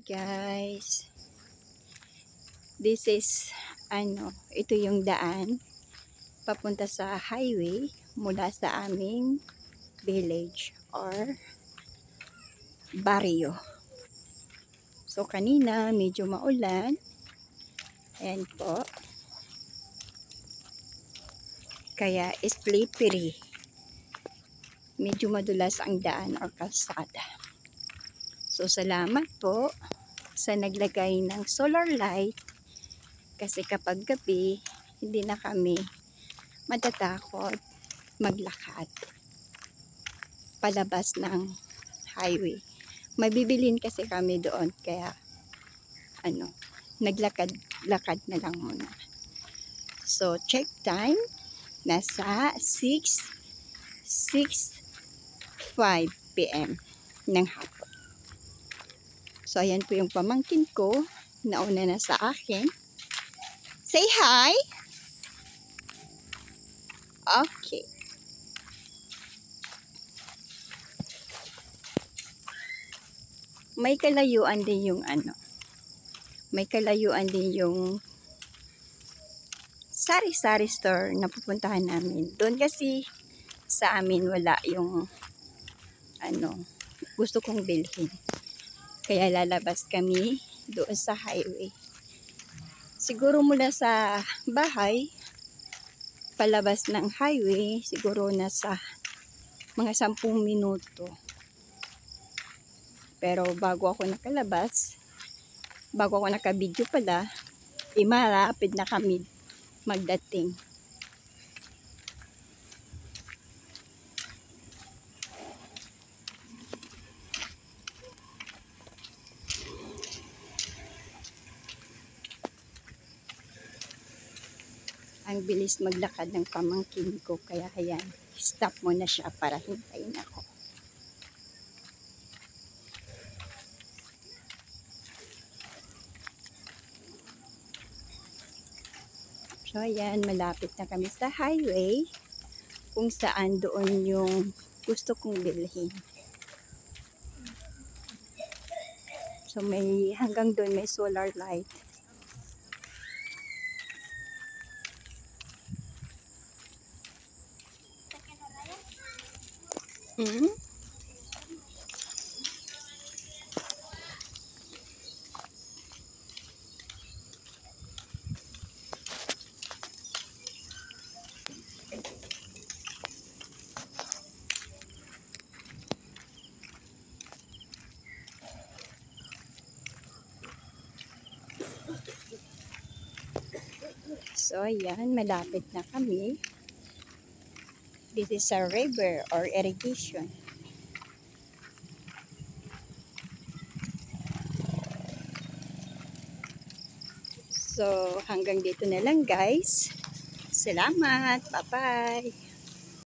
Guys, this is ito yung daan papunta sa highway mula sa aming village or barrio. So kanina medyo maulan, ayan po, kaya slippery, medyo madulas ang daan or kalsada. So salamat po sa naglagay ng solar light, kasi kapag gabi hindi na kami matatakot maglakad palabas ng highway. Mabibilin kasi kami doon, kaya naglakad-lakad na lang muna. So check time, nasa 6:05 PM ng hapon. So ayan po yung pamangkin ko, nauna na sa akin. Say hi! Okay. May kalayuan din yung sari-sari store na pupuntahan namin. Doon kasi sa amin wala yung gusto kong bilhin. Kaya lalabas kami doon sa highway. Siguro mula sa bahay palabas ng highway, siguro nasa mga 10 minuto. Pero bago ako nakabidyo pala, malapit na kami magdating. Ang bilis maglakad ng pamangkin ko, kaya ayan, stop muna siya para hintayin ako. So ayan, malapit na kami sa highway, kung saan doon yung gusto kong bilhin. So hanggang doon may solar light. So ayan, malapit na kami. This is a river or irrigation. So hanggang dito na lang guys. Salamat. Bye-bye.